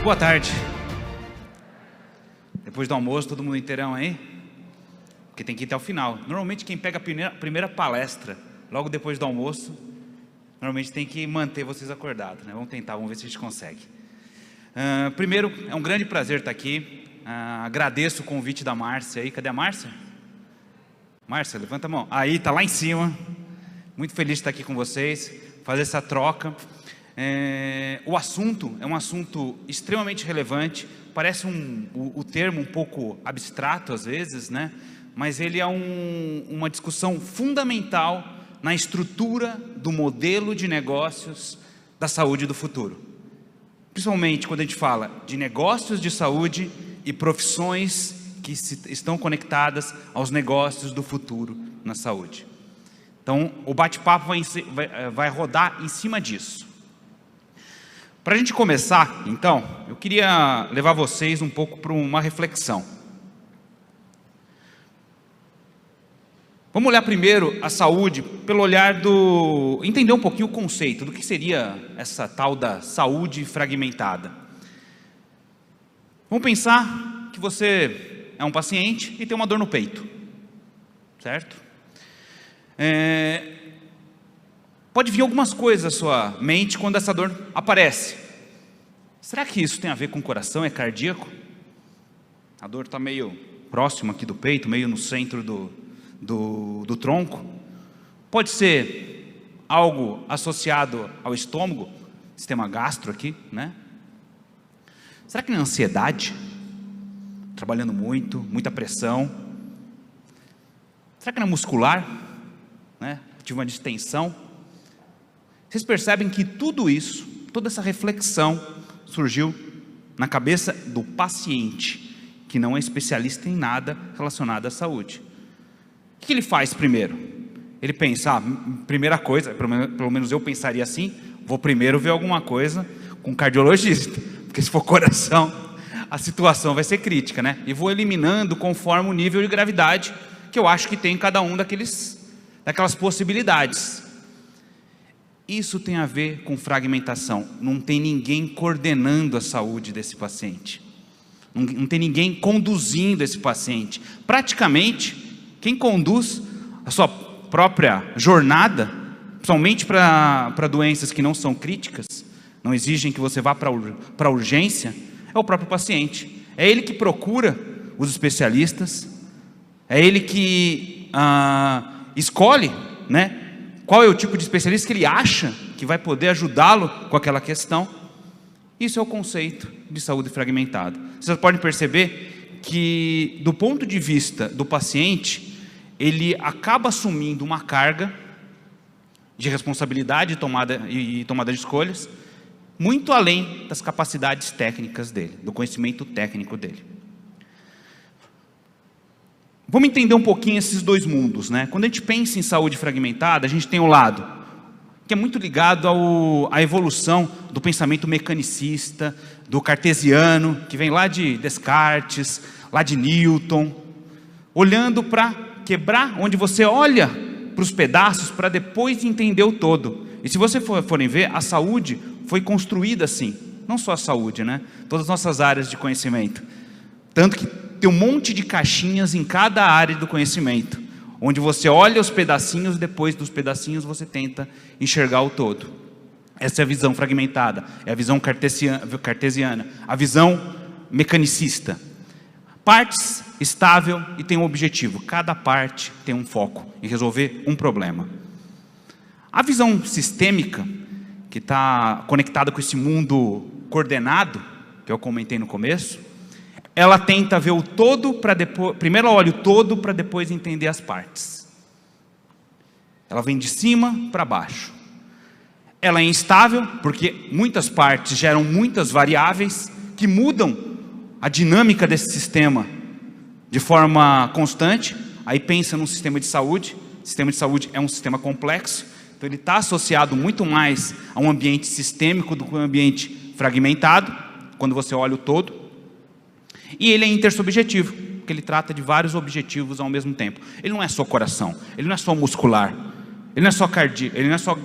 Boa tarde. Depois do almoço, todo mundo inteirão aí? Porque tem que ir até o final. Normalmente quem pega a primeira palestra, logo depois do almoço, normalmente tem que manter vocês acordados, né? Vamos tentar, vamos ver se a gente consegue. Primeiro, é um grande prazer estar aqui. Agradeço o convite da Márcia aí. Cadê a Márcia? Márcia, levanta a mão. Aí, está lá em cima. Muito feliz de estar aqui com vocês, fazer essa troca. O assunto é um assunto extremamente relevante. Parece o termo um pouco abstrato às vezes, né? Mas ele é uma discussão fundamental na estrutura do modelo de negócios da saúde do futuro. Principalmente quando a gente fala de negócios de saúde e profissões que estão conectadas aos negócios do futuro na saúde. Então, o bate-papo vai rodar em cima disso. Para a gente começar, então, eu queria levar vocês um pouco para uma reflexão. Vamos olhar primeiro a saúde pelo olhar entender um pouquinho o conceito do que seria essa tal da saúde fragmentada. Vamos pensar que você é um paciente e tem uma dor no peito, certo? Pode vir algumas coisas à sua mente quando essa dor aparece. Será que isso tem a ver com o coração? É cardíaco? A dor está meio próxima aqui do peito, meio no centro do tronco. Pode ser algo associado ao estômago, sistema gastro aqui, né? Será que é ansiedade? Trabalhando muito, muita pressão. Será que não é muscular? Né? Tive uma distensão. Vocês percebem que tudo isso, toda essa reflexão surgiu na cabeça do paciente, que não é especialista em nada relacionado à saúde. O que ele faz primeiro? Ele pensa, primeira coisa, pelo menos eu pensaria assim, vou primeiro ver alguma coisa com um cardiologista, porque se for coração, a situação vai ser crítica, né? E vou eliminando conforme o nível de gravidade que eu acho que tem em cada um daquelas possibilidades. Isso tem a ver com fragmentação. Não tem ninguém coordenando a saúde desse paciente. Não tem ninguém conduzindo esse paciente. Praticamente, quem conduz a sua própria jornada, principalmente para doenças que não são críticas, não exigem que você vá para a urgência, é o próprio paciente. É ele que procura os especialistas, é ele que escolhe, né? Qual é o tipo de especialista que ele acha que vai poder ajudá-lo com aquela questão. Isso é o conceito de saúde fragmentada. Vocês podem perceber que, do ponto de vista do paciente, ele acaba assumindo uma carga de responsabilidade e tomada de escolhas, muito além das capacidades técnicas dele, do conhecimento técnico dele. Vamos entender um pouquinho esses dois mundos, né? Quando a gente pensa em saúde fragmentada, a gente tem um lado que é muito ligado à evolução do pensamento mecanicista, do cartesiano, que vem lá de Descartes, lá de Newton, olhando para quebrar, onde você olha para os pedaços para depois entender o todo. E se vocês forem ver, a saúde foi construída assim, não só a saúde, né? Todas as nossas áreas de conhecimento. Tanto que tem um monte de caixinhas em cada área do conhecimento, onde você olha os pedacinhos, depois dos pedacinhos você tenta enxergar o todo. Essa é a visão fragmentada, é a visão cartesiana, a visão mecanicista. Partes, estável e tem um objetivo. Cada parte tem um foco em resolver um problema. A visão sistêmica, que está conectada com esse mundo coordenado, que eu comentei no começo, ela tenta ver o todo para depois, primeiro ela olha o todo para depois entender as partes. Ela vem de cima para baixo. Ela é instável, porque muitas partes geram muitas variáveis que mudam a dinâmica desse sistema de forma constante. Aí pensa num sistema de saúde. O sistema de saúde é um sistema complexo, então ele está associado muito mais a um ambiente sistêmico do que um ambiente fragmentado, quando você olha o todo. E ele é intersubjetivo, porque ele trata de vários objetivos ao mesmo tempo. Ele não é só coração, ele não é só muscular, ele não é só cardíaco, ele não é só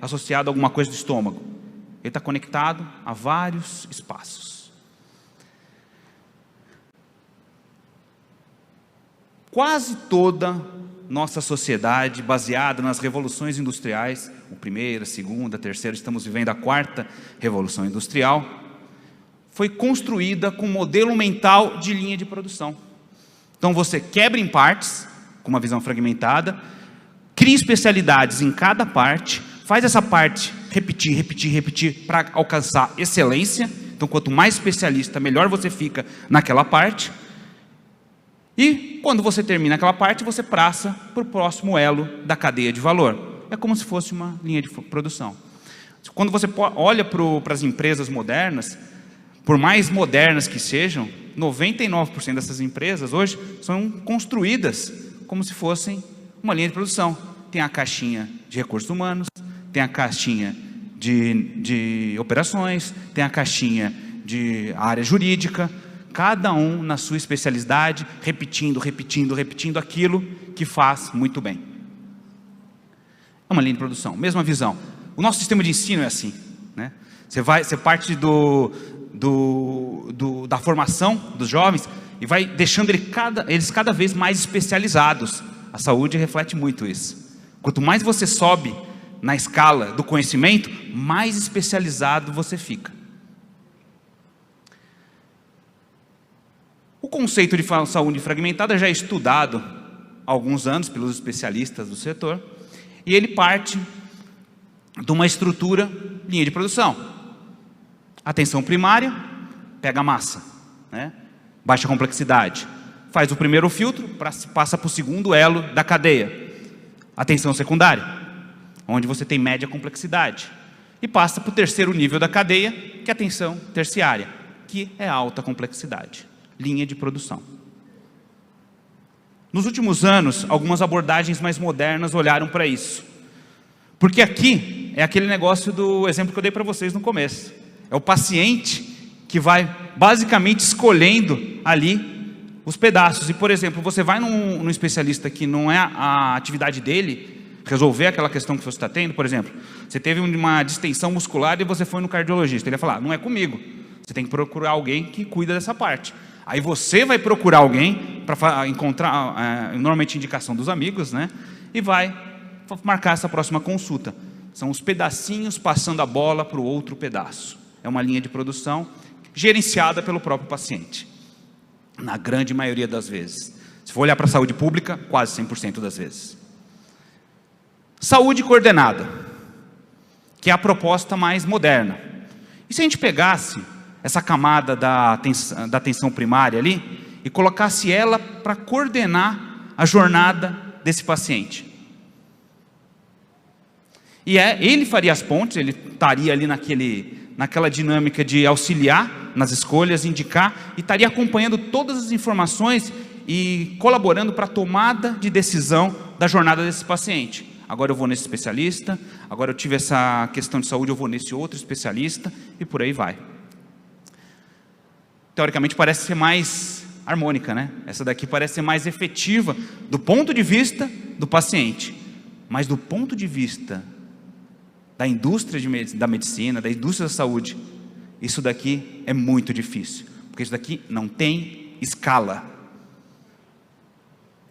associado a alguma coisa do estômago. Ele está conectado a vários espaços. Quase toda nossa sociedade, baseada nas revoluções industriais, a primeira, a segunda, a terceira, estamos vivendo a quarta revolução industrial, foi construída com um modelo mental de linha de produção. Então você quebra em partes, com uma visão fragmentada, cria especialidades em cada parte, faz essa parte repetir para alcançar excelência. Então quanto mais especialista, melhor você fica naquela parte. E quando você termina aquela parte, você passa para o próximo elo da cadeia de valor. É como se fosse uma linha de produção. Quando você olha para as empresas modernas, por mais modernas que sejam, 99% dessas empresas hoje são construídas como se fossem uma linha de produção. Tem a caixinha de recursos humanos, tem a caixinha de operações, tem a caixinha de área jurídica, cada um na sua especialidade, repetindo aquilo que faz muito bem. É uma linha de produção, mesma visão. O nosso sistema de ensino é assim, né? Você parte da formação dos jovens e vai deixando eles cada vez mais especializados. A saúde reflete muito isso. Quanto mais você sobe na escala do conhecimento, mais especializado você fica. O conceito de saúde fragmentada já é estudado há alguns anos pelos especialistas do setor, e ele parte de uma estrutura linha de produção. Atenção primária, pega a massa, né? Baixa complexidade. Faz o primeiro filtro, passa para o segundo elo da cadeia. Atenção secundária, onde você tem média complexidade. E passa para o terceiro nível da cadeia, que é a atenção terciária, que é alta complexidade. Linha de produção. Nos últimos anos, algumas abordagens mais modernas olharam para isso. Porque aqui é aquele negócio do exemplo que eu dei para vocês no começo. É o paciente que vai basicamente escolhendo ali os pedaços. E, por exemplo, você vai num especialista que não é a atividade dele resolver aquela questão que você está tendo. Por exemplo, você teve uma distensão muscular e você foi no cardiologista. Ele vai falar, não é comigo. Você tem que procurar alguém que cuida dessa parte. Aí você vai procurar alguém para encontrar, normalmente indicação dos amigos, né? E vai marcar essa próxima consulta. São os pedacinhos passando a bola para o outro pedaço. É uma linha de produção gerenciada pelo próprio paciente, na grande maioria das vezes. Se for olhar para a saúde pública, quase 100% das vezes. Saúde coordenada, que é a proposta mais moderna. E se a gente pegasse essa camada da atenção primária ali e colocasse ela para coordenar a jornada desse paciente? E ele faria as pontes, ele estaria ali naquela dinâmica de auxiliar nas escolhas, indicar, e estaria acompanhando todas as informações e colaborando para a tomada de decisão da jornada desse paciente. Agora eu vou nesse especialista, agora eu tive essa questão de saúde, eu vou nesse outro especialista, e por aí vai. Teoricamente parece ser mais harmônica, né? Essa daqui parece ser mais efetiva do ponto de vista do paciente, mas do ponto de vista da indústria da medicina, da indústria da saúde, isso daqui é muito difícil, porque isso daqui não tem escala.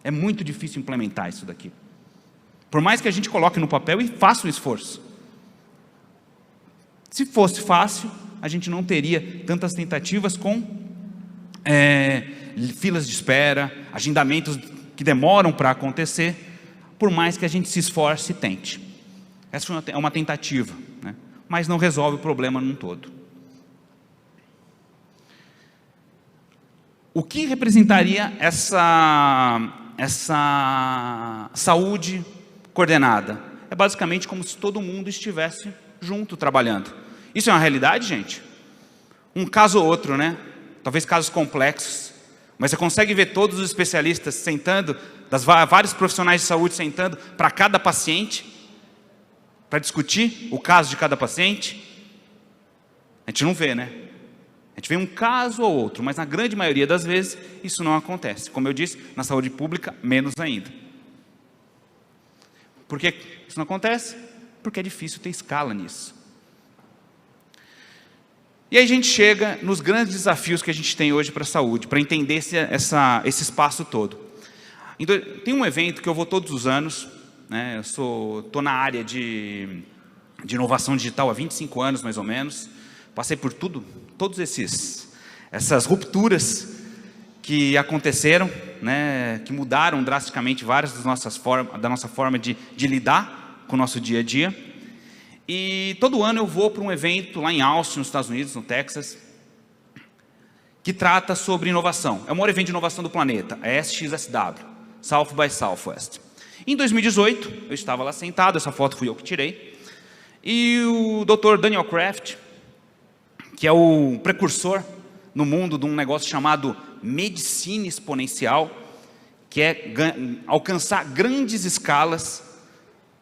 É muito difícil implementar isso daqui. Por mais que a gente coloque no papel e faça um esforço. Se fosse fácil, a gente não teria tantas tentativas com filas de espera, agendamentos que demoram para acontecer, por mais que a gente se esforce e tente. Essa é uma tentativa, né? Mas não resolve o problema num todo. O que representaria essa saúde coordenada? É basicamente como se todo mundo estivesse junto trabalhando. Isso é uma realidade, gente? Um caso ou outro, né? Talvez casos complexos, mas você consegue ver todos os especialistas sentando, vários profissionais de saúde sentando para cada paciente, para discutir o caso de cada paciente? A gente não vê, né? A gente vê um caso ou outro, mas na grande maioria das vezes isso não acontece. Como eu disse, na saúde pública, menos ainda. Por que isso não acontece? Porque é difícil ter escala nisso. E aí a gente chega nos grandes desafios que a gente tem hoje para a saúde, para entender esse espaço todo. Então, tem um evento que eu vou todos os anos, né? Eu estou na área de inovação digital há 25 anos, mais ou menos. Passei por todas essas rupturas que aconteceram, né? Que mudaram drasticamente várias da nossa forma de lidar com o nosso dia a dia. E todo ano eu vou para um evento lá em Austin, nos Estados Unidos, no Texas, que trata sobre inovação. É o maior evento de inovação do planeta, a SXSW, South by Southwest. Em 2018, eu estava lá sentado, essa foto fui eu que tirei, e o Dr. Daniel Kraft, que é o precursor no mundo de um negócio chamado medicina exponencial, que é alcançar grandes escalas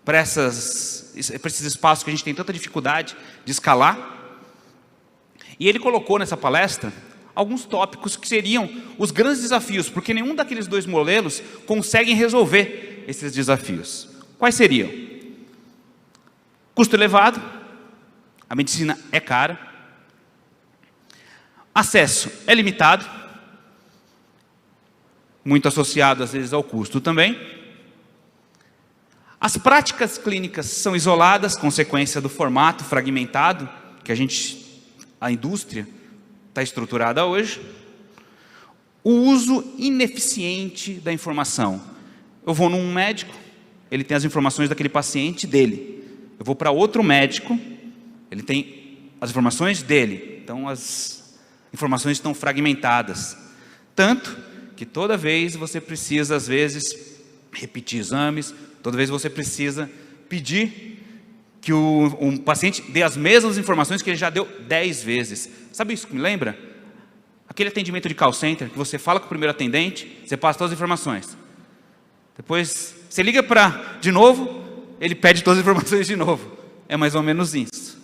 para esses espaços que a gente tem tanta dificuldade de escalar. E ele colocou nessa palestra alguns tópicos que seriam os grandes desafios, porque nenhum daqueles dois modelos conseguem resolver esses desafios. Quais seriam? Custo elevado, a medicina é cara, acesso é limitado, muito associado às vezes ao custo também. As práticas clínicas são isoladas, consequência do formato fragmentado que a indústria está estruturada hoje. O uso ineficiente da informação. Eu vou num médico, ele tem as informações daquele paciente dele. Eu vou para outro médico, ele tem as informações dele. Então as informações estão fragmentadas. Tanto que toda vez você precisa, às vezes, repetir exames, toda vez você precisa pedir que um paciente dê as mesmas informações que ele já deu 10 vezes. Sabe isso que me lembra? Aquele atendimento de call center, que você fala com o primeiro atendente, você passa todas as informações. Depois, você liga de novo, ele pede todas as informações de novo. É mais ou menos isso.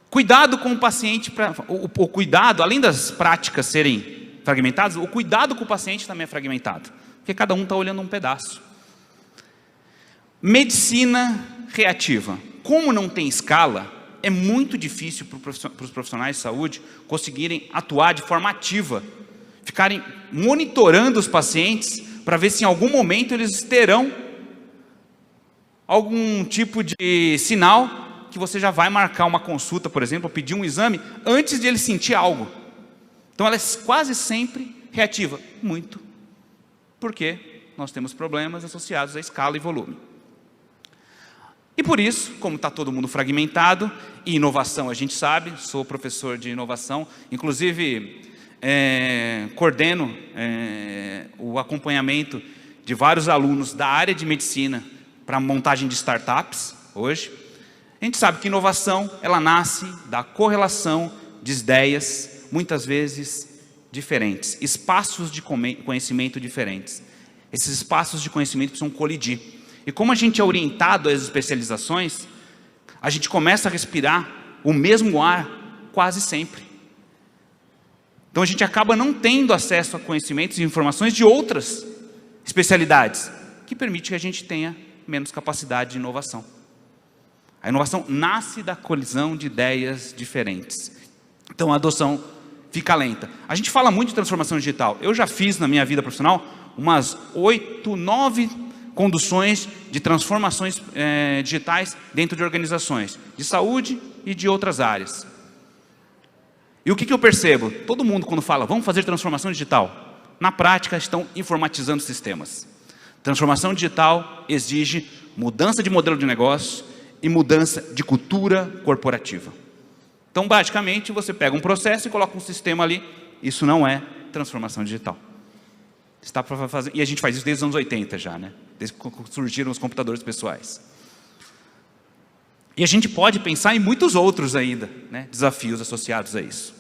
Cuidado com o paciente, o cuidado, além das práticas serem fragmentadas, o cuidado com o paciente também é fragmentado. Porque cada um está olhando um pedaço. Medicina reativa. Como não tem escala, é muito difícil para os profissionais de saúde conseguirem atuar de forma ativa, ficarem monitorando os pacientes para ver se em algum momento eles terão algum tipo de sinal que você já vai marcar uma consulta, por exemplo, ou pedir um exame antes de ele sentir algo. Então ela é quase sempre reativa. Muito. Porque nós temos problemas associados à escala e volume. E por isso, como está todo mundo fragmentado, e inovação a gente sabe, sou professor de inovação, inclusive coordeno o acompanhamento de vários alunos da área de medicina para a montagem de startups hoje. A gente sabe que inovação, ela nasce da correlação de ideias, muitas vezes diferentes, espaços de conhecimento diferentes. Esses espaços de conhecimento precisam colidir. E como a gente é orientado às especializações, a gente começa a respirar o mesmo ar quase sempre. Então a gente acaba não tendo acesso a conhecimentos e informações de outras especialidades, que permite que a gente tenha menos capacidade de inovação. A inovação nasce da colisão de ideias diferentes. Então a adoção fica lenta. A gente fala muito de transformação digital. Eu já fiz na minha vida profissional umas 8, 9 conduções de transformações digitais dentro de organizações de saúde e de outras áreas. E o que eu percebo? Todo mundo quando fala, vamos fazer transformação digital, na prática estão informatizando sistemas. Transformação digital exige mudança de modelo de negócio e mudança de cultura corporativa. Então, basicamente, você pega um processo e coloca um sistema ali. Isso não é transformação digital. Está para fazer, e a gente faz isso desde os anos 80 já, né? Desde que surgiram os computadores pessoais. E a gente pode pensar em muitos outros ainda, né? Desafios associados a isso.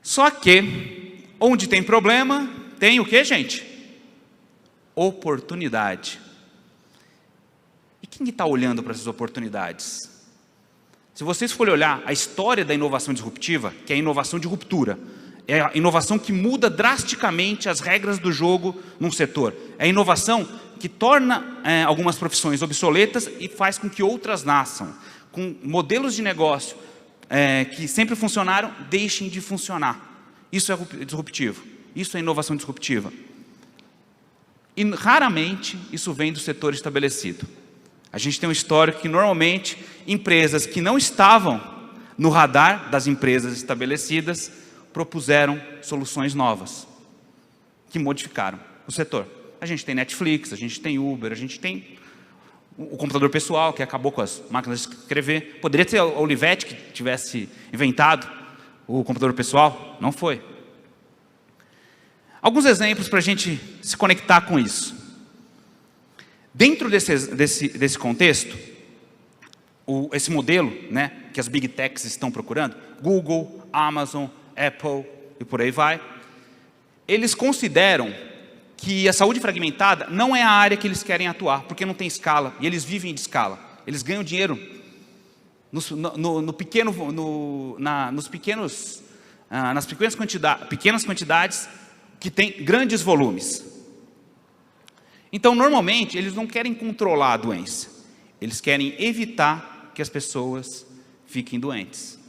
Só que, onde tem problema, tem o que, gente? Oportunidade. E quem está olhando para essas oportunidades? Se vocês forem olhar a história da inovação disruptiva, que é a inovação de ruptura, é a inovação que muda drasticamente as regras do jogo num setor. É a inovação que torna algumas profissões obsoletas e faz com que outras nasçam, com modelos de negócio que sempre funcionaram, deixem de funcionar. Isso é disruptivo. Isso é inovação disruptiva. E raramente isso vem do setor estabelecido. A gente tem um histórico que normalmente empresas que não estavam no radar das empresas estabelecidas propuseram soluções novas, que modificaram o setor. A gente tem Netflix, a gente tem Uber, a gente tem o computador pessoal, que acabou com as máquinas de escrever. Poderia ser a Olivetti que tivesse inventado o computador pessoal, não foi. Alguns exemplos para a gente se conectar com isso. Dentro desse contexto, esse modelo, né, que as Big Techs estão procurando, Google, Amazon, Apple e por aí vai, eles consideram que a saúde fragmentada não é a área que eles querem atuar, porque não tem escala, e eles vivem de escala. Eles ganham dinheiro nas pequenas quantidades que tem grandes volumes. Então, normalmente, eles não querem controlar a doença. Eles querem evitar que as pessoas fiquem doentes.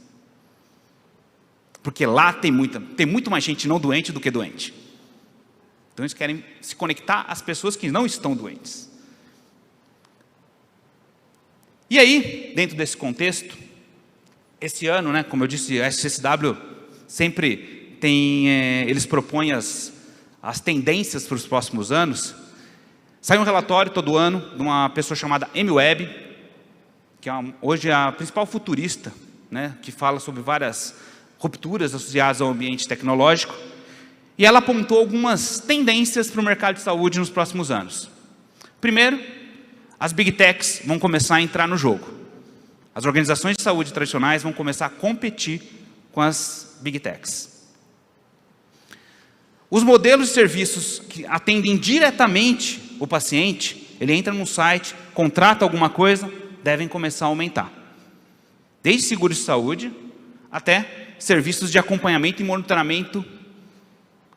Porque lá tem muito mais gente não doente do que doente. Então, eles querem se conectar às pessoas que não estão doentes. E aí, dentro desse contexto, esse ano, né, como eu disse, a SXSW sempre tem, eles propõem as tendências para os próximos anos. Sai um relatório todo ano de uma pessoa chamada Amy Webb, que hoje é a principal futurista, né, que fala sobre várias rupturas associadas ao ambiente tecnológico. E ela apontou algumas tendências para o mercado de saúde nos próximos anos. Primeiro, as Big Techs vão começar a entrar no jogo. As organizações de saúde tradicionais vão começar a competir com as Big Techs. Os modelos de serviços que atendem diretamente o paciente, ele entra num site, contrata alguma coisa, devem começar a aumentar. Desde seguros de saúde até serviços de acompanhamento e monitoramento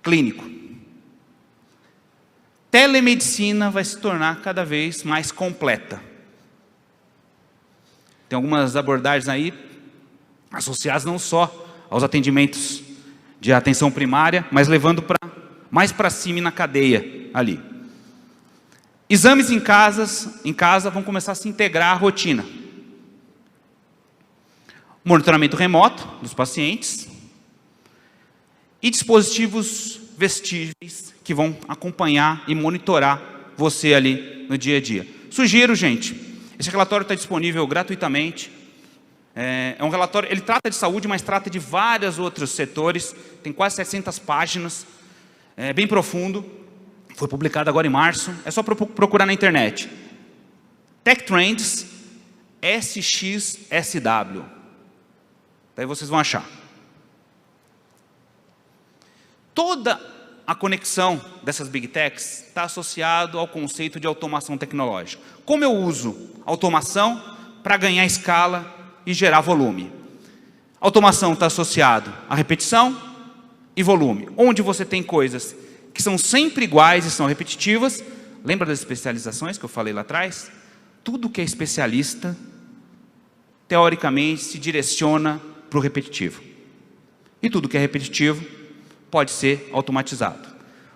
clínico. Telemedicina vai se tornar cada vez mais completa. Tem algumas abordagens aí associadas não só aos atendimentos de atenção primária, mas levando mais para cima e na cadeia ali. Exames em casa vão começar a se integrar à rotina. Monitoramento remoto dos pacientes e dispositivos vestíveis que vão acompanhar e monitorar você ali no dia a dia. Sugiro, gente, esse relatório está disponível gratuitamente. É um relatório, ele trata de saúde, mas trata de vários outros setores. Tem quase 700 páginas, é bem profundo. Foi publicado agora em março. É só procurar na internet. Tech Trends SXSW. Daí vocês vão achar. Toda a conexão dessas Big Techs está associado ao conceito de automação tecnológica. Como eu uso automação para ganhar escala e gerar volume? Automação está associado à repetição e volume. Onde você tem coisas que são sempre iguais e são repetitivas, lembra das especializações que eu falei lá atrás? Tudo que é especialista, teoricamente, se direciona para o repetitivo. E tudo que é repetitivo pode ser automatizado.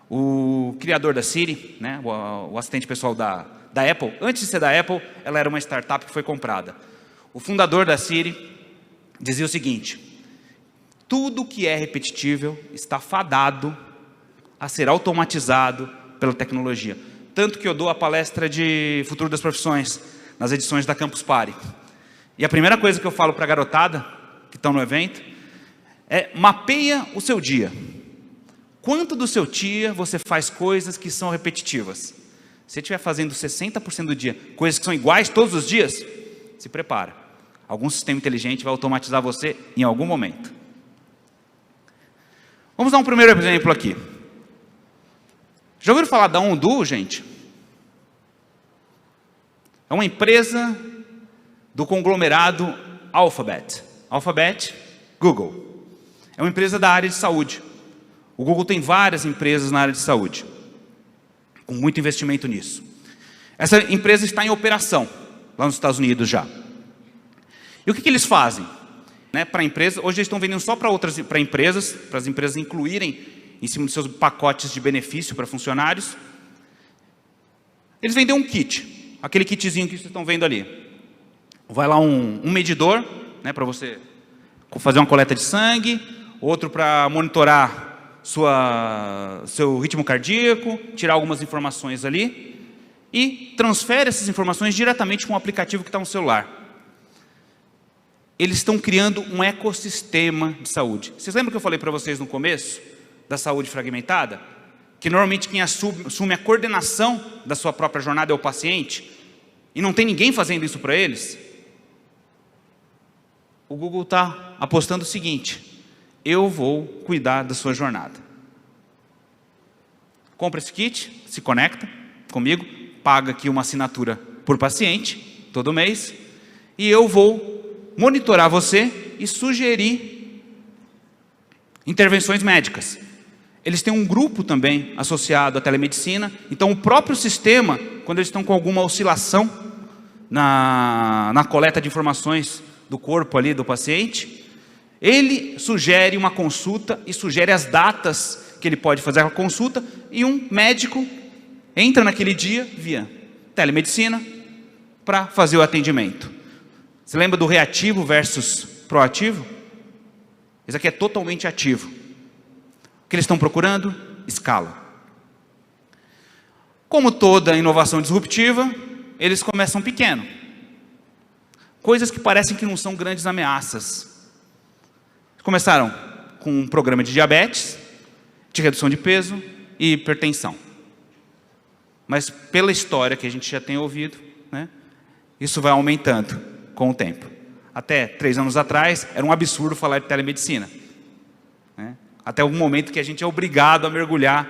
O criador da Siri, né, o assistente pessoal da Apple, antes de ser da Apple, ela era uma startup que foi comprada. O fundador da Siri dizia o seguinte: tudo que é repetível está fadado a ser automatizado pela tecnologia. Tanto que eu dou a palestra de Futuro das Profissões nas edições da Campus Party. E a primeira coisa que eu falo para a garotada que estão no evento é: mapeia o seu dia. Quanto do seu dia você faz coisas que são repetitivas? Se você estiver fazendo 60% do dia coisas que são iguais todos os dias, se prepara. Algum sistema inteligente vai automatizar você em algum momento. Vamos dar um primeiro exemplo aqui. Já ouviram falar da Ondu, gente? É uma empresa do conglomerado Alphabet. Alphabet, Google. É uma empresa da área de saúde. O Google tem várias empresas na área de saúde, com muito investimento nisso. Essa empresa está em operação, lá nos Estados Unidos já. E o que eles fazem? né, para empresas. Hoje eles estão vendendo só para empresas, para as empresas incluírem em cima dos seus pacotes de benefício para funcionários. Eles vendem um kit, aquele kitzinho que vocês estão vendo ali. Vai lá um medidor, né, para você fazer uma coleta de sangue, outro para monitorar seu ritmo cardíaco, tirar algumas informações ali, e transfere essas informações diretamente com o aplicativo que está no celular. Eles estão criando um ecossistema de saúde. Vocês lembram que eu falei para vocês no começo da saúde fragmentada? Que normalmente quem assume a coordenação da sua própria jornada é o paciente, e não tem ninguém fazendo isso para eles? O Google está apostando o seguinte: eu vou cuidar da sua jornada. Compra esse kit, se conecta comigo, paga aqui uma assinatura por paciente, todo mês, e eu vou monitorar você e sugerir intervenções médicas. Eles têm um grupo também associado à telemedicina, então o próprio sistema, quando eles estão com alguma oscilação na coleta de informações do corpo ali do paciente, ele sugere uma consulta e sugere as datas que ele pode fazer a consulta, e um médico entra naquele dia via telemedicina para fazer o atendimento. Você lembra do reativo versus proativo? Esse aqui é totalmente ativo. O que eles estão procurando? Escala. Como toda inovação disruptiva, eles começam pequeno. Coisas que parecem que não são grandes ameaças. Começaram com um programa de diabetes, de redução de peso e hipertensão. Mas pela história que a gente já tem ouvido, né, isso vai aumentando com o tempo. Até 3 anos atrás, era um absurdo falar de telemedicina, né? Até algum momento que a gente é obrigado a mergulhar,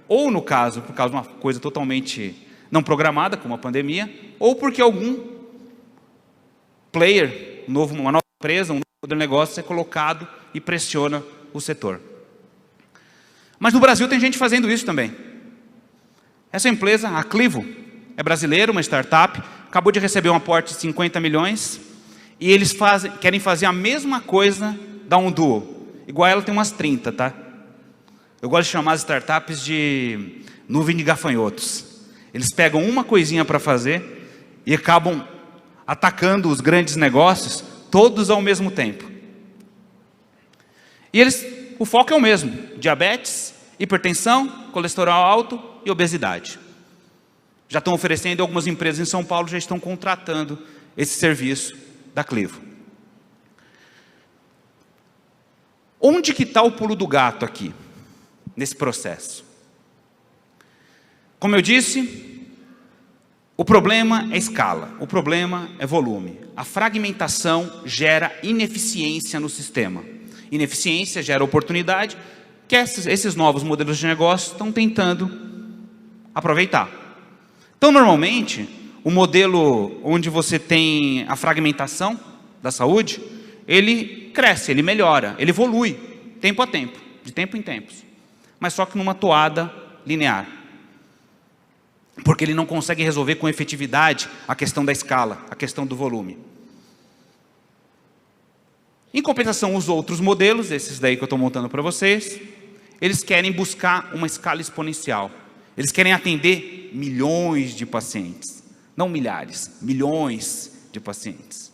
ou no caso, por causa de uma coisa totalmente não programada, como a pandemia, ou porque algum player, uma nova empresa, um novo modelo de negócio é colocado e pressiona o setor. Mas no Brasil tem gente fazendo isso também. Essa empresa, a Clivo, é brasileira, uma startup, acabou de receber um aporte de 50 milhões, e eles querem fazer a mesma coisa da Onduo. Igual ela tem umas 30, tá? Eu gosto de chamar as startups de nuvem de gafanhotos. Eles pegam uma coisinha para fazer e acabam atacando os grandes negócios, todos ao mesmo tempo. E o foco é o mesmo: diabetes, hipertensão, colesterol alto e obesidade. Já estão oferecendo, algumas empresas em São Paulo já estão contratando esse serviço da Clivo. Onde que está o pulo do gato aqui, nesse processo? Como eu disse, o problema é escala, o problema é volume. A fragmentação gera ineficiência no sistema. Ineficiência gera oportunidade, que esses novos modelos de negócio estão tentando aproveitar. Então, normalmente, o modelo onde você tem a fragmentação da saúde, ele cresce, ele melhora, ele evolui, tempo a tempo, de tempo em tempos. Mas só que numa toada linear. Porque ele não consegue resolver com efetividade a questão da escala, a questão do volume. Em compensação, os outros modelos, esses daí que eu estou montando para vocês, eles querem buscar uma escala exponencial. Eles querem atender milhões de pacientes. Não milhares, milhões de pacientes.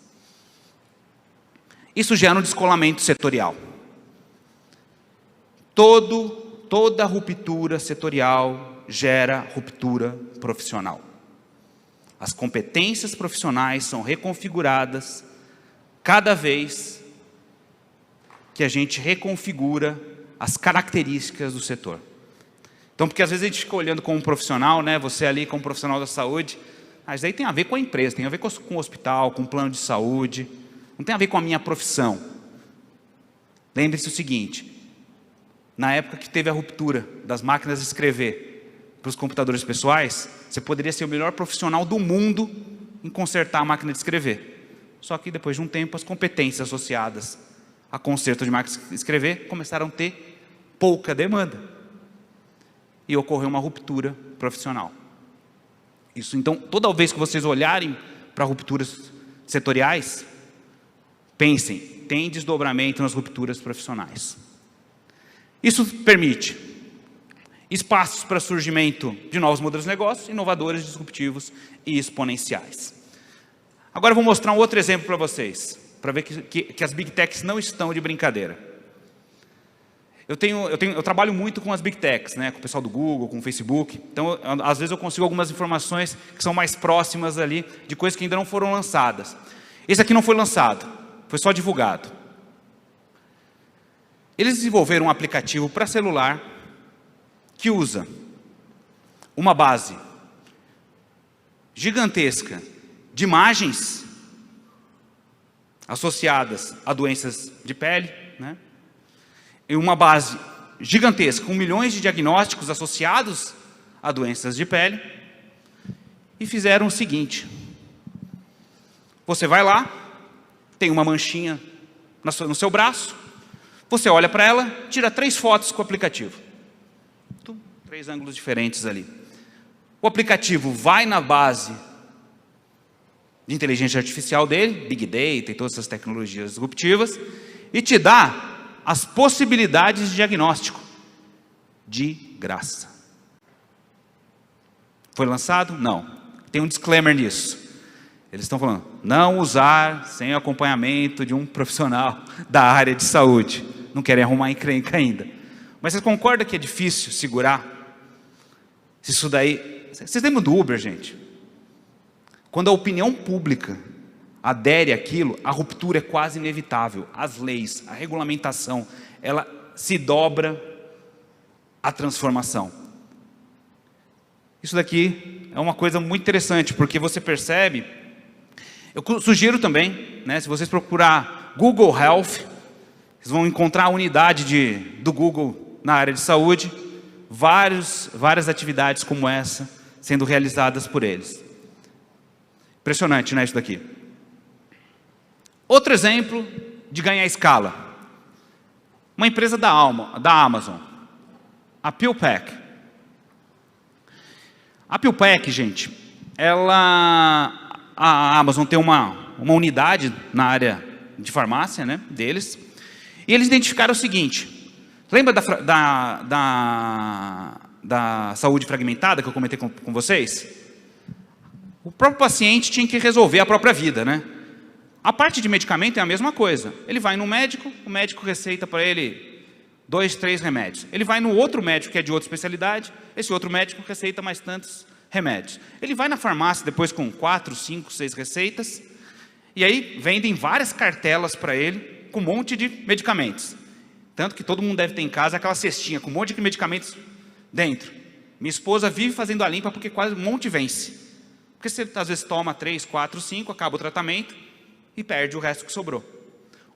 Isso gera um descolamento setorial. Toda ruptura setorial gera ruptura profissional. As competências profissionais são reconfiguradas cada vez que a gente reconfigura as características do setor. Então, porque às vezes a gente fica olhando como um profissional, né? Você ali como profissional da saúde, mas daí tem a ver com a empresa, tem a ver com o hospital, com o plano de saúde, não tem a ver com a minha profissão. Lembre-se o seguinte: na época que teve a ruptura das máquinas de escrever para os computadores pessoais, você poderia ser o melhor profissional do mundo em consertar a máquina de escrever. Só que depois de um tempo, as competências associadas a conserto de máquina de escrever começaram a ter pouca demanda. E ocorreu uma ruptura profissional. Isso, então, toda vez que vocês olharem para rupturas setoriais, pensem, tem desdobramento nas rupturas profissionais. Isso permite espaços para surgimento de novos modelos de negócio, inovadores, disruptivos e exponenciais. Agora eu vou mostrar um outro exemplo para vocês, para ver que as Big Techs não estão de brincadeira. Eu trabalho muito com as Big Techs, né, com o pessoal do Google, com o Facebook, então às vezes eu consigo algumas informações que são mais próximas ali, de coisas que ainda não foram lançadas. Esse aqui não foi lançado, foi só divulgado. Eles desenvolveram um aplicativo para celular que usa uma base gigantesca de imagens associadas a doenças de pele, né? E uma base gigantesca com milhões de diagnósticos associados a doenças de pele, e fizeram o seguinte: você vai lá, tem uma manchinha no seu braço, você olha para ela, tira 3 fotos com o aplicativo. 3 ângulos diferentes ali. O aplicativo vai na base de inteligência artificial dele, Big Data e todas essas tecnologias disruptivas, e te dá as possibilidades de diagnóstico de graça. Foi lançado? Não. Tem um disclaimer nisso. Eles estão falando, não usar sem acompanhamento de um profissional da área de saúde. Não querem arrumar encrenca ainda. Mas você concorda que é difícil segurar? Se isso daí... Vocês lembram do Uber, gente? Quando a opinião pública adere àquilo, a ruptura é quase inevitável. As leis, a regulamentação, ela se dobra à transformação. Isso daqui é uma coisa muito interessante, porque você percebe... Eu sugiro também, né, se vocês procurar Google Health, vocês vão encontrar a unidade do Google na área de saúde, várias atividades como essa sendo realizadas por eles. Impressionante, né, isso daqui. Outro exemplo de ganhar escala. Uma empresa da Amazon, a PillPack. A PillPack, gente, a Amazon tem uma unidade na área de farmácia, né, deles, e eles identificaram o seguinte: lembra da saúde fragmentada que eu comentei com vocês? O próprio paciente tinha que resolver a própria vida, né? A parte de medicamento é a mesma coisa. Ele vai no médico, o médico receita para ele 2, 3 remédios. Ele vai no outro médico que é de outra especialidade, esse outro médico receita mais tantos remédios. Ele vai na farmácia depois com 4, 5, 6 receitas, e aí vendem várias cartelas para ele com um monte de medicamentos. Tanto que todo mundo deve ter em casa aquela cestinha com um monte de medicamentos dentro. Minha esposa vive fazendo a limpa porque quase um monte vence. Porque você às vezes toma 3, 4, 5, acaba o tratamento e perde o resto que sobrou.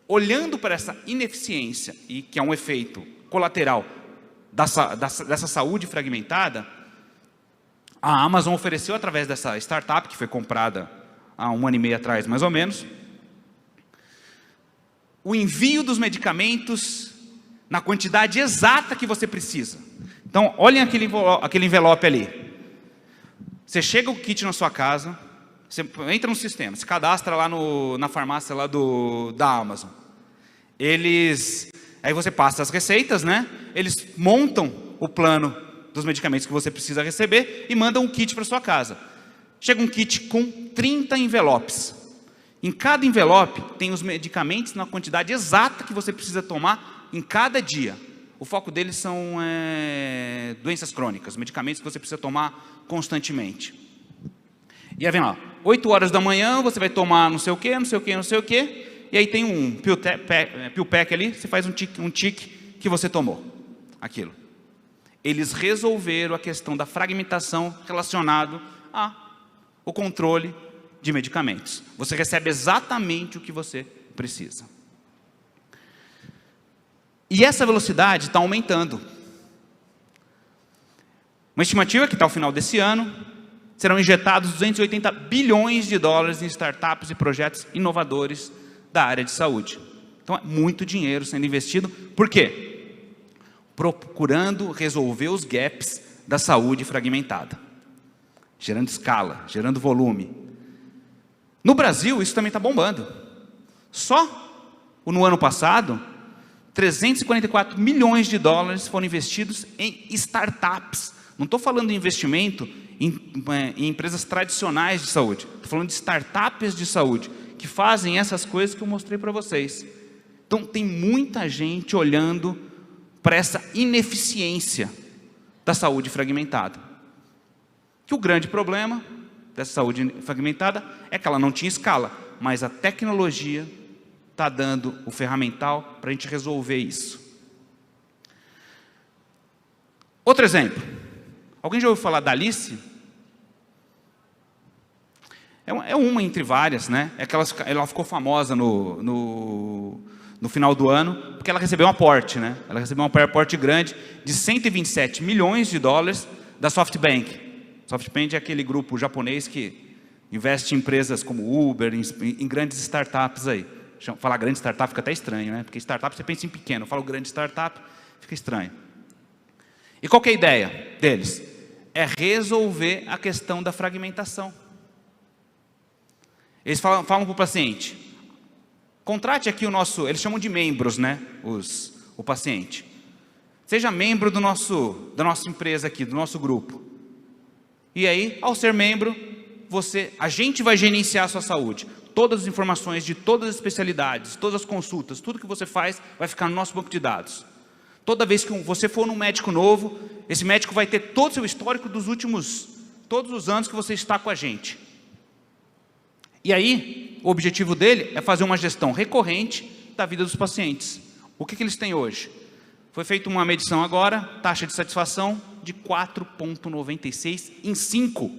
Olhando para essa ineficiência, e que é um efeito colateral dessa saúde fragmentada, a Amazon ofereceu, através dessa startup, que foi comprada há 1 ano e meio atrás, mais ou menos, o envio dos medicamentos na quantidade exata que você precisa. Então, olhem aquele envelope ali. Você chega o kit na sua casa, você entra no sistema, se cadastra lá na farmácia lá da Amazon. Aí você passa as receitas, né? Eles montam o plano dos medicamentos que você precisa receber e mandam um kit para sua casa. Chega um kit com 30 envelopes. Em cada envelope tem os medicamentos na quantidade exata que você precisa tomar em cada dia. O foco deles são doenças crônicas, medicamentos que você precisa tomar constantemente. E aí vem lá, 8 horas da manhã você vai tomar não sei o que, não sei o que, não sei o que, e aí tem um PillPack ali, você faz um tique que você tomou, aquilo. Eles resolveram a questão da fragmentação relacionado ao controle de medicamentos. Você recebe exatamente o que você precisa. E essa velocidade está aumentando. Uma estimativa é que até o final desse ano serão injetados 280 bilhões de dólares em startups e projetos inovadores da área de saúde. Então é muito dinheiro sendo investido. Por quê? Procurando resolver os gaps da saúde fragmentada. Gerando escala, gerando volume. No Brasil isso também está bombando. Só No ano passado, 344 milhões de dólares foram investidos em startups. Não estou falando de investimento em empresas tradicionais de saúde. Estou falando de startups de saúde, que fazem essas coisas que eu mostrei para vocês. Então, tem muita gente olhando para essa ineficiência da saúde fragmentada. Que o grande problema dessa saúde fragmentada é que ela não tinha escala, mas a tecnologia está dando o ferramental para a gente resolver isso. Outro exemplo. Alguém já ouviu falar da Alice? É uma entre várias, né? Ela ficou famosa no final do ano, porque ela recebeu um aporte, né? Ela recebeu um aporte grande de 127 milhões de dólares da SoftBank. SoftBank é aquele grupo japonês que investe em empresas como Uber, em grandes startups aí. Falar grande startup fica até estranho, né? Porque startup você pensa em pequeno. Eu falo grande startup, fica estranho. E qual que é a ideia deles? É resolver a questão da fragmentação. Eles falam para o paciente, contrate aqui o nosso, eles chamam de membros, né? O paciente. Seja membro da nossa empresa aqui, do nosso grupo. E aí, ao ser membro, a gente vai gerenciar a sua saúde. Todas as informações de todas as especialidades, todas as consultas, tudo que você faz vai ficar no nosso banco de dados. Toda vez que você for num médico novo, esse médico vai ter todo o seu histórico todos os anos que você está com a gente. E aí, o objetivo dele é fazer uma gestão recorrente da vida dos pacientes. O que eles têm hoje? Foi feita uma medição agora, taxa de satisfação de 4,96 em 5.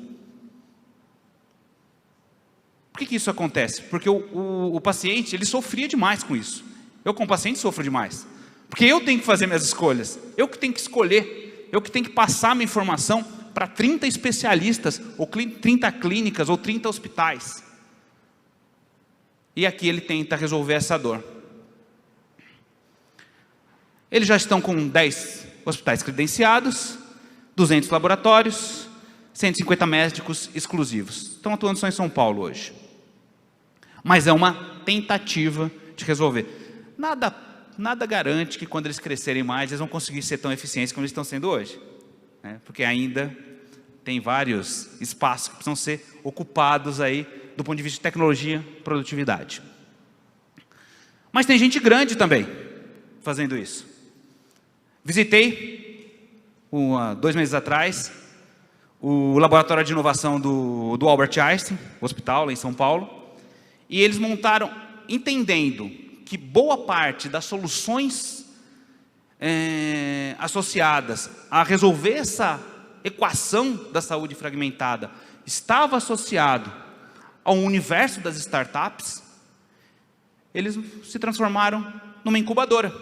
Por que isso acontece? Porque o paciente, ele sofria demais com isso. Eu, como paciente, sofro demais. Porque eu tenho que fazer minhas escolhas. Eu que tenho que escolher. Eu que tenho que passar minha informação para 30 especialistas, ou 30 clínicas, ou 30 hospitais. E aqui ele tenta resolver essa dor. Eles já estão com 10 hospitais credenciados, 200 laboratórios, 150 médicos exclusivos. Estão atuando só em São Paulo hoje. Mas é uma tentativa de resolver. Nada garante que quando eles crescerem mais, eles vão conseguir ser tão eficientes como eles estão sendo hoje. Né? Porque ainda tem vários espaços que precisam ser ocupados aí, do ponto de vista de tecnologia, produtividade. Mas tem gente grande também fazendo isso. Visitei, 2 meses atrás, o laboratório de inovação do Albert Einstein, hospital lá em São Paulo, e eles montaram, entendendo que boa parte das soluções associadas a resolver essa equação da saúde fragmentada estava associado ao universo das startups, eles se transformaram numa incubadora.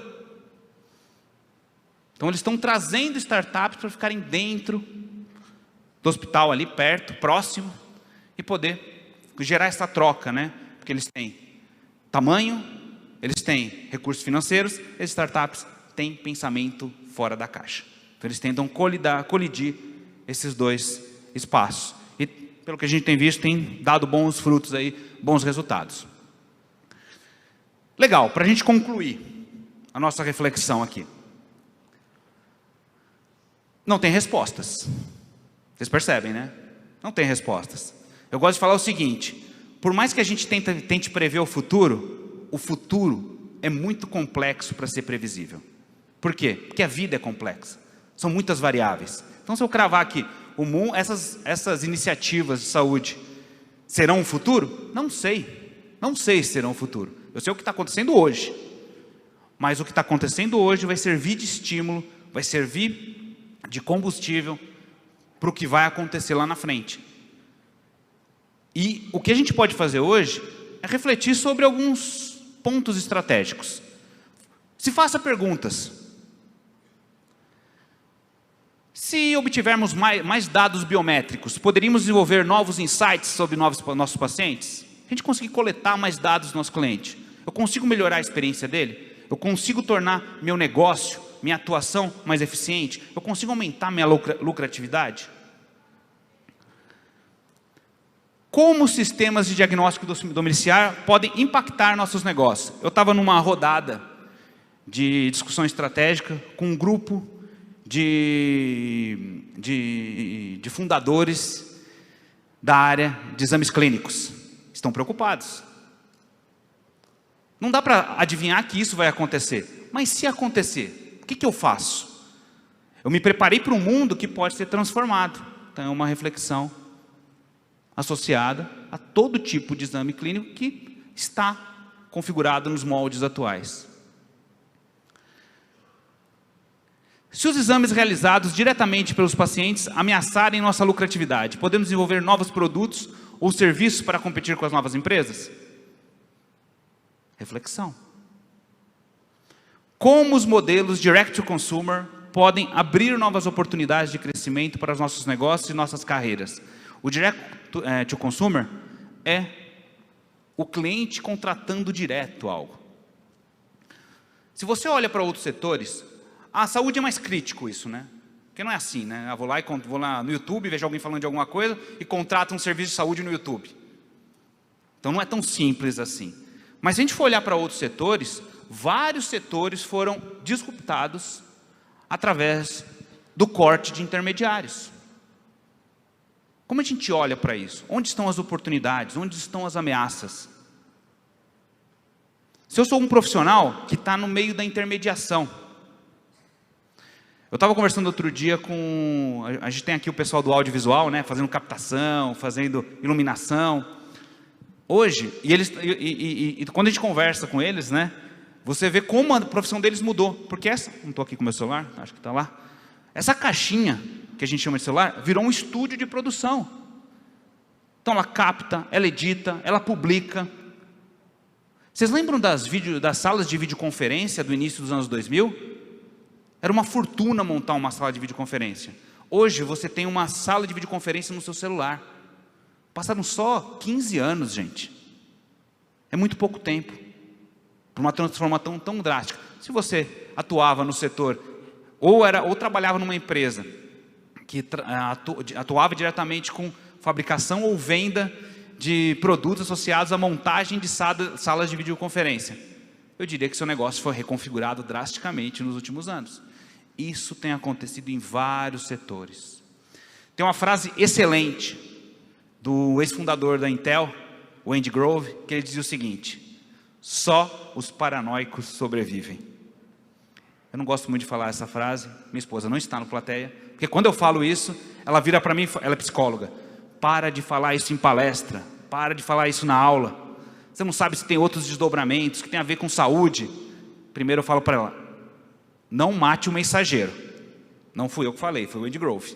Então eles estão trazendo startups para ficarem dentro do hospital ali, perto, próximo, e poder gerar essa troca, né? Porque eles têm tamanho, eles têm recursos financeiros, as startups têm pensamento fora da caixa. Então eles tentam colidir esses dois espaços. E pelo que a gente tem visto, tem dado bons frutos aí, bons resultados. Legal, para a gente concluir a nossa reflexão aqui. Não tem respostas. Vocês percebem, né? Não tem respostas. Eu gosto de falar o seguinte, por mais que a gente tente prever o futuro é muito complexo para ser previsível. Por quê? Porque a vida é complexa. São muitas variáveis. Então, se eu cravar aqui, essas iniciativas de saúde serão o futuro? Não sei. Não sei se serão o futuro. Eu sei o que está acontecendo hoje. Mas o que está acontecendo hoje vai servir de estímulo, vai servir de combustível para o que vai acontecer lá na frente. E o que a gente pode fazer hoje é refletir sobre alguns pontos estratégicos. Se faça perguntas. Se obtivermos mais dados biométricos, poderíamos desenvolver novos insights sobre nossos pacientes? A gente conseguir coletar mais dados do nosso cliente. Eu consigo melhorar a experiência dele? Eu consigo tornar meu negócio, minha atuação mais eficiente? Eu consigo aumentar minha lucratividade? Como os sistemas de diagnóstico domiciliar podem impactar nossos negócios? Eu estava numa rodada de discussão estratégica com um grupo de fundadores da área de exames clínicos. Estão preocupados. Não dá para adivinhar que isso vai acontecer. Mas se acontecer, o que eu faço? Eu me preparei para um mundo que pode ser transformado. Então é uma reflexão associada a todo tipo de exame clínico que está configurado nos moldes atuais. Se os exames realizados diretamente pelos pacientes ameaçarem nossa lucratividade, podemos desenvolver novos produtos ou serviços para competir com as novas empresas? Reflexão. Como os modelos direct to consumer podem abrir novas oportunidades de crescimento para os nossos negócios e nossas carreiras? O direct to consumer é o cliente contratando direto algo. Se você olha para outros setores, a saúde é mais crítico isso, né? Porque não é assim, né? Eu vou lá no YouTube, vejo alguém falando de alguma coisa e contrato um serviço de saúde no YouTube. Então não é tão simples assim. Mas se a gente for olhar para outros setores, vários setores foram disruptados através do corte de intermediários. Como a gente olha para isso? Onde estão as oportunidades? Onde estão as ameaças? Se eu sou um profissional que está no meio da intermediação, eu estava conversando outro dia com... A gente tem aqui o pessoal do audiovisual, né, fazendo captação, fazendo iluminação. Hoje, e quando a gente conversa com eles, né, você vê como a profissão deles mudou. Porque essa... Não estou aqui com o meu celular, acho que está lá. Essa caixinha, que a gente chama de celular, virou um estúdio de produção. Então ela capta, ela edita, ela publica. Vocês lembram das salas de videoconferência do início dos anos 2000? Era uma fortuna montar uma sala de videoconferência. Hoje você tem uma sala de videoconferência no seu celular. Passaram só 15 anos, gente. É muito pouco tempo para uma transformação tão drástica. Se você atuava no setor, ou trabalhava numa empresa que atuava diretamente com fabricação ou venda de produtos associados à montagem de salas de videoconferência, eu diria que seu negócio foi reconfigurado drasticamente nos últimos anos. Isso tem acontecido em vários setores. Tem uma frase excelente do ex-fundador da Intel, o Andy Grove, que ele dizia o seguinte: só os paranoicos sobrevivem. Eu não gosto muito de falar essa frase, minha esposa não está no plateia, porque quando eu falo isso, ela vira para mim, ela é psicóloga, para de falar isso em palestra, para de falar isso na aula, você não sabe se tem outros desdobramentos, que tem a ver com saúde. Primeiro eu falo para ela, não mate o mensageiro. Não fui eu que falei, foi o Andy Grove.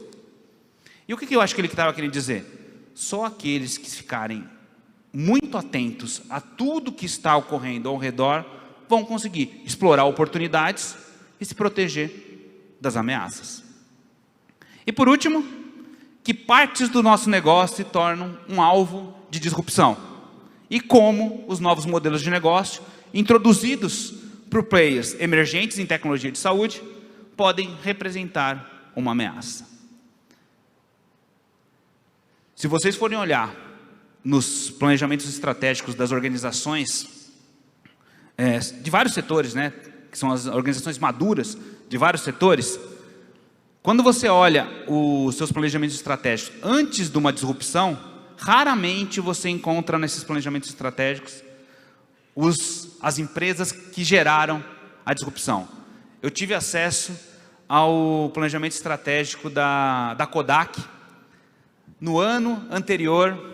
E o que eu acho que ele estava querendo dizer? Só aqueles que ficarem muito atentos a tudo que está ocorrendo ao redor vão conseguir explorar oportunidades e se proteger das ameaças. E por último, que partes do nosso negócio se tornam um alvo de disrupção e como os novos modelos de negócio introduzidos por players emergentes em tecnologia de saúde podem representar uma ameaça. Se vocês forem olhar nos planejamentos estratégicos das organizações de vários setores, né, que são as organizações maduras de vários setores, quando você olha os seus planejamentos estratégicos antes de uma disrupção, raramente você encontra nesses planejamentos estratégicos as empresas que geraram a disrupção. Eu tive acesso ao planejamento estratégico da Kodak no ano anterior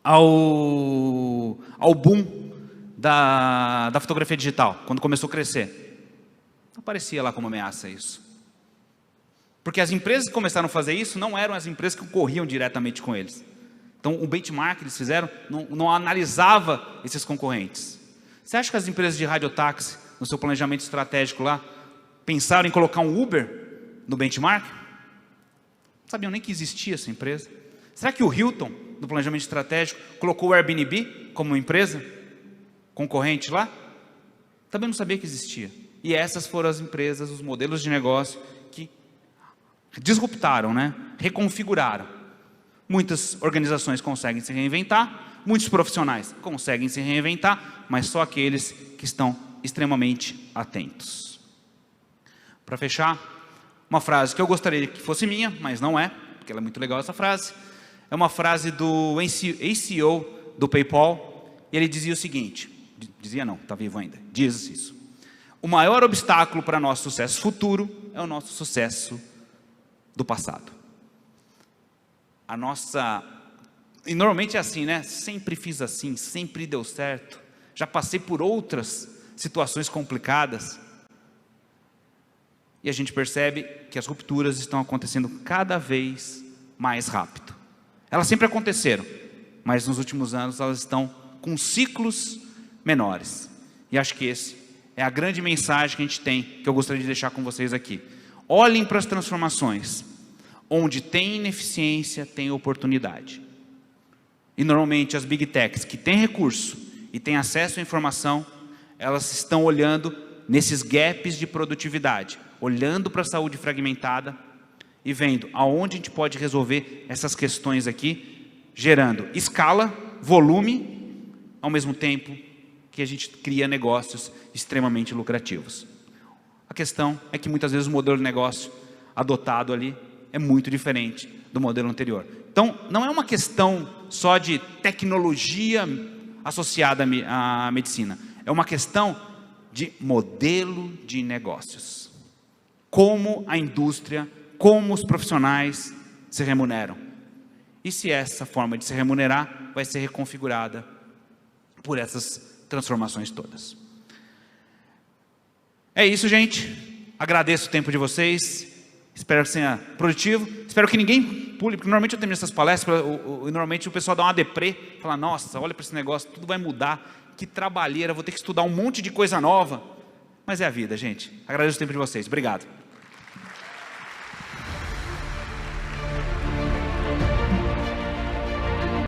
ao boom da fotografia digital, quando começou a crescer. Não aparecia lá como ameaça isso. Porque as empresas que começaram a fazer isso não eram as empresas que concorriam diretamente com eles. Então, o benchmark que eles fizeram não analisava esses concorrentes. Você acha que as empresas de radiotáxi, no seu planejamento estratégico lá, pensaram em colocar um Uber no benchmark? Não sabiam nem que existia essa empresa. Será que o Hilton, no planejamento estratégico, colocou o Airbnb como empresa concorrente lá? Também não sabia que existia. E essas foram as empresas, os modelos de negócio que disruptaram, né? Reconfiguraram. Muitas organizações conseguem se reinventar, muitos profissionais conseguem se reinventar, mas só aqueles que estão extremamente atentos. Para fechar, uma frase que eu gostaria que fosse minha, mas não é, porque ela é muito legal essa frase. É uma frase do ex-CEO do PayPal, e ele dizia o seguinte, dizia não, está vivo ainda, diz isso: o maior obstáculo para nosso sucesso futuro é o nosso sucesso do passado. E normalmente é assim, né? Sempre fiz assim, sempre deu certo, já passei por outras situações complicadas. E a gente percebe que as rupturas estão acontecendo cada vez mais rápido. Elas sempre aconteceram, mas nos últimos anos elas estão com ciclos menores. E acho que esse é a grande mensagem que a gente tem, que eu gostaria de deixar com vocês aqui. Olhem para as transformações. Onde tem ineficiência, tem oportunidade. E normalmente as Big Techs que têm recurso e têm acesso à informação, elas estão olhando nesses gaps de produtividade, olhando para a saúde fragmentada e vendo aonde a gente pode resolver essas questões aqui, gerando escala, volume, ao mesmo tempo que a gente cria negócios extremamente lucrativos. A questão é que muitas vezes o modelo de negócio adotado ali é muito diferente do modelo anterior. Então, não é uma questão só de tecnologia associada à medicina. É uma questão de modelo de negócios. Como a indústria, como os profissionais se remuneram. E se essa forma de se remunerar vai ser reconfigurada por essas transformações todas. É isso, gente. Agradeço o tempo de vocês. Espero que seja produtivo. Espero que ninguém pule, porque normalmente eu termino essas palestras, normalmente o pessoal dá uma deprê, fala, nossa, olha para esse negócio, tudo vai mudar, que trabalheira, vou ter que estudar um monte de coisa nova. Mas é a vida, gente. Agradeço o tempo de vocês. Obrigado.